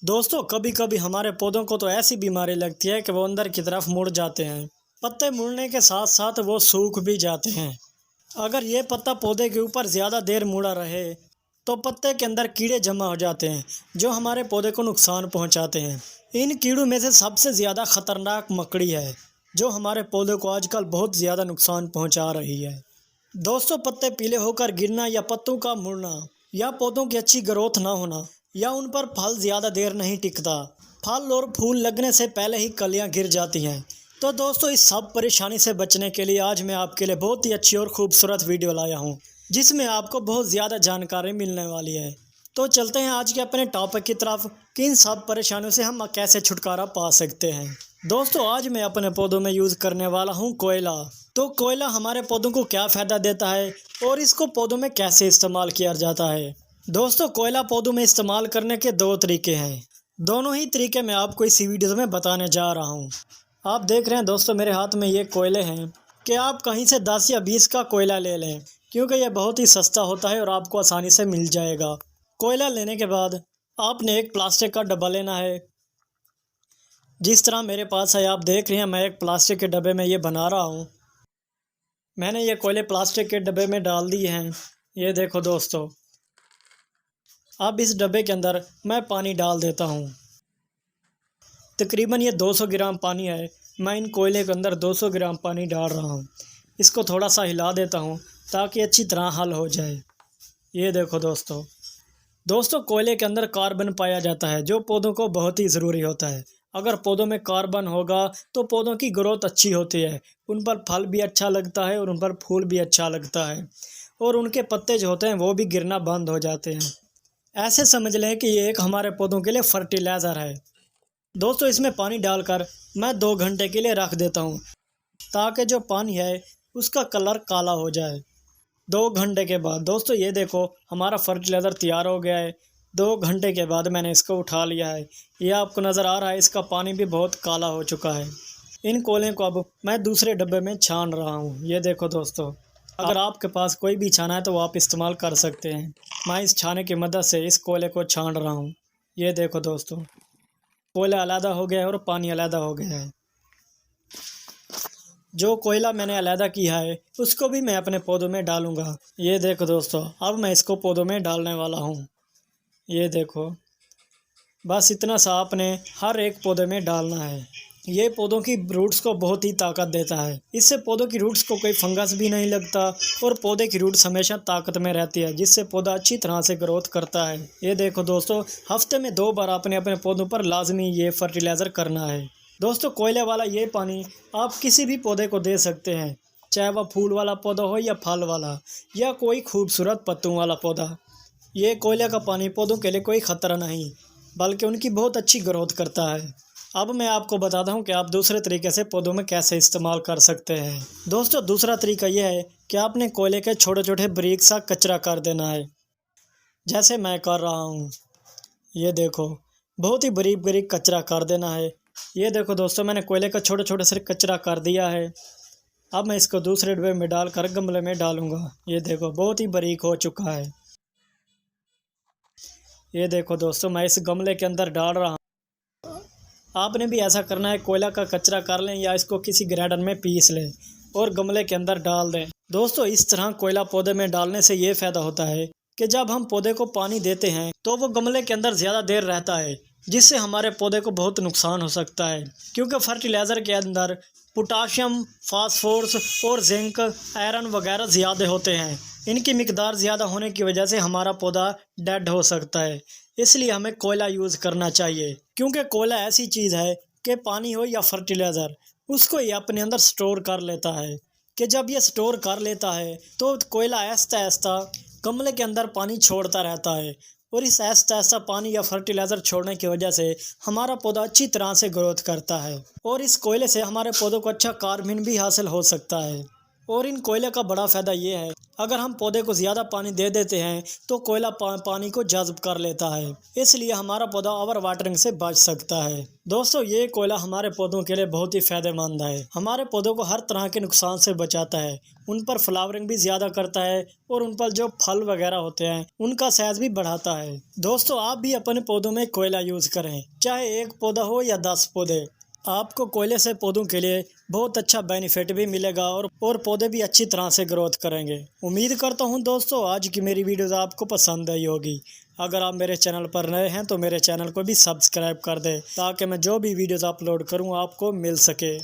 दोस्तों कभी कभी हमारे पौधों को तो ऐसी बीमारी लगती है कि वो अंदर की तरफ मुड़ जाते हैं। पत्ते मुड़ने के साथ साथ वो सूख भी जाते हैं। अगर ये पत्ता पौधे के ऊपर ज़्यादा देर मुड़ा रहे तो पत्ते के अंदर कीड़े जमा हो जाते हैं जो हमारे पौधे को नुकसान पहुंचाते हैं। इन कीड़ों में से सबसे ज़्यादा खतरनाक मकड़ी है जो हमारे पौधे को आजकल बहुत ज़्यादा नुकसान पहुंचा रही है। दोस्तों पत्ते पीले होकर गिरना या पत्तों का मुड़ना या पौधों की अच्छी ग्रोथ ना होना या उन पर फल ज़्यादा देर नहीं टिकता, फल और फूल लगने से पहले ही कलियां गिर जाती हैं। तो दोस्तों इस सब परेशानी से बचने के लिए आज मैं आपके लिए बहुत ही अच्छी और खूबसूरत वीडियो लाया हूं जिसमें आपको बहुत ज़्यादा जानकारी मिलने वाली है। तो चलते हैं आज के अपने टॉपिक की तरफ कि इन सब परेशानियों से हम कैसे छुटकारा पा सकते हैं। दोस्तों आज मैं अपने पौधों में यूज़ करने वाला हूं कोयला। तो कोयला हमारे पौधों को क्या फ़ायदा देता है और इसको पौधों में कैसे इस्तेमाल किया जाता है। दोस्तों कोयला पौधों में इस्तेमाल करने के दो तरीके हैं। दोनों ही तरीके मैं आपको इसी वीडियो में बताने जा रहा हूं। आप देख रहे हैं दोस्तों मेरे हाथ में ये कोयले हैं कि आप कहीं से 10 या 20 का कोयला ले लें क्योंकि यह बहुत ही सस्ता होता है और आपको आसानी से मिल जाएगा। कोयला लेने के बाद आपने एक प्लास्टिक का डब्बा लेना है। जिस तरह मेरे पास है आप देख रहे हैं मैं एक प्लास्टिक के डब्बे में ये बना रहा हूँ। मैंने ये कोयले प्लास्टिक के डब्बे में डाल दिए हैं। ये देखो दोस्तों, अब इस डब्बे के अंदर मैं पानी डाल देता हूँ। तकरीबन ये 200 ग्राम पानी है। मैं इन कोयले के अंदर 200 ग्राम पानी डाल रहा हूँ। इसको थोड़ा सा हिला देता हूँ ताकि अच्छी तरह हल हो जाए। ये देखो दोस्तों कोयले के अंदर कार्बन पाया जाता है जो पौधों को बहुत ही ज़रूरी होता है। अगर पौधों में कार्बन होगा तो पौधों की ग्रोथ अच्छी होती है, उन पर फल भी अच्छा लगता है और उन पर फूल भी अच्छा लगता है और उनके पत्ते जो होते हैं वो भी गिरना बंद हो जाते हैं। ऐसे समझ लें कि ये एक हमारे पौधों के लिए फर्टिलाइज़र है। दोस्तों इसमें पानी डालकर मैं 2 घंटे के लिए रख देता हूँ ताकि जो पानी है उसका कलर काला हो जाए। 2 घंटे के बाद दोस्तों ये देखो हमारा फर्टिलाइज़र तैयार हो गया है। 2 घंटे के बाद मैंने इसको उठा लिया है। ये आपको नज़र आ रहा है इसका पानी भी बहुत काला हो चुका है। इन कोयले को अब मैं दूसरे डब्बे में छान रहा हूँ। ये देखो दोस्तों, अगर आपके पास कोई भी छाना है तो वो आप इस्तेमाल कर सकते हैं। मैं इस छाने की मदद से इस कोयले को छान रहा हूँ। ये देखो दोस्तों, कोयला अलग हो गया है और पानी अलग हो गया है। जो कोयला मैंने अलग किया है उसको भी मैं अपने पौधों में डालूंगा। ये देखो दोस्तों, अब मैं इसको पौधों में डालने वाला हूँ। ये देखो, बस इतना सा आपने हर एक पौधे में डालना है। ये पौधों की रूट्स को बहुत ही ताकत देता है। इससे पौधों की रूट्स को कोई फंगस भी नहीं लगता और पौधे की रूट्स हमेशा ताकत में रहती है जिससे पौधा अच्छी तरह से ग्रोथ करता है। ये देखो दोस्तों, हफ्ते में 2 बार आपने अपने पौधों पर लाजमी ये फर्टिलाइज़र करना है। दोस्तों कोयले वाला ये पानी आप किसी भी पौधे को दे सकते हैं, चाहे वह फूल वाला पौधा हो या फल वाला या कोई खूबसूरत पत्तों वाला पौधा। ये कोयले का पानी पौधों के लिए कोई ख़तरा नहीं बल्कि उनकी बहुत अच्छी ग्रोथ करता है। अब मैं आपको बताता हूँ कि आप दूसरे तरीके से पौधों में कैसे इस्तेमाल कर सकते हैं। दोस्तों दूसरा तरीका यह है कि आपने कोयले के छोटे छोटे बारीक सा कचरा कर देना है, जैसे मैं कर रहा हूँ। ये देखो, बहुत ही बारीक बारीक कचरा कर देना है। ये देखो दोस्तों, मैंने कोयले का छोटे छोटे से कचरा कर दिया है। अब मैं इसको दूसरे डब्बे में डालकर गमले में डालूंगा। ये देखो बहुत ही बारीक हो चुका है। ये देखो दोस्तों, मैं इस गमले के अंदर डाल रहा हूँ। आपने भी ऐसा करना है, कोयला का कचरा कर लें या इसको किसी ग्राइंडर में पीस लें और गमले के अंदर डाल दें। दोस्तों इस तरह कोयला पौधे में डालने से ये फ़ायदा होता है कि जब हम पौधे को पानी देते हैं तो वो गमले के अंदर ज़्यादा देर रहता है जिससे हमारे पौधे को बहुत नुकसान हो सकता है क्योंकि फर्टिलाइज़र के अंदर पोटाशियम, फास्फोरस और जिंक, आयरन वगैरह ज़्यादा होते हैं। इनकी मिकदार ज़्यादा होने की वजह से हमारा पौधा डेड हो सकता है। इसलिए हमें कोयला यूज़ करना चाहिए क्योंकि कोयला ऐसी चीज़ है कि पानी हो या फर्टिलाइज़र उसको ये अपने अंदर स्टोर कर लेता है कि जब ये स्टोर कर लेता है तो कोयला आहिस्ता आहिस्ता गमले के अंदर पानी छोड़ता रहता है और इस आहिस्ता आहिस्ता पानी या फर्टिलाइज़र छोड़ने की वजह से हमारा पौधा अच्छी तरह से ग्रोथ करता है और इस कोयले से हमारे पौधों को अच्छा कार्बन भी हासिल हो सकता है और इन कोयले का बड़ा फ़ायदा ये है, अगर हम पौधे को ज़्यादा पानी दे देते हैं तो कोयला पानी को जज़्ब कर लेता है, इसलिए हमारा पौधा ओवर वाटरिंग से बच सकता है। दोस्तों, ये कोयला हमारे पौधों के लिए बहुत ही फ़ायदेमंद है। हमारे पौधों को हर तरह के नुकसान से बचाता है, उन पर फ्लावरिंग भी ज़्यादा करता है और उन पर जो फल वगैरह होते हैं उनका साइज़ भी बढ़ाता है। दोस्तों, आप भी अपने पौधों में कोयला यूज़ करें, चाहे 1 पौधा हो या 10 पौधे। आपको कोयले से पौधों के लिए बहुत अच्छा बेनिफिट भी मिलेगा और पौधे भी अच्छी तरह से ग्रोथ करेंगे। उम्मीद करता हूं दोस्तों आज की मेरी वीडियोज़ आपको पसंद आई होगी। अगर आप मेरे चैनल पर नए हैं तो मेरे चैनल को भी सब्सक्राइब कर दें ताकि मैं जो भी वीडियोज़ अपलोड करूं आपको मिल सके।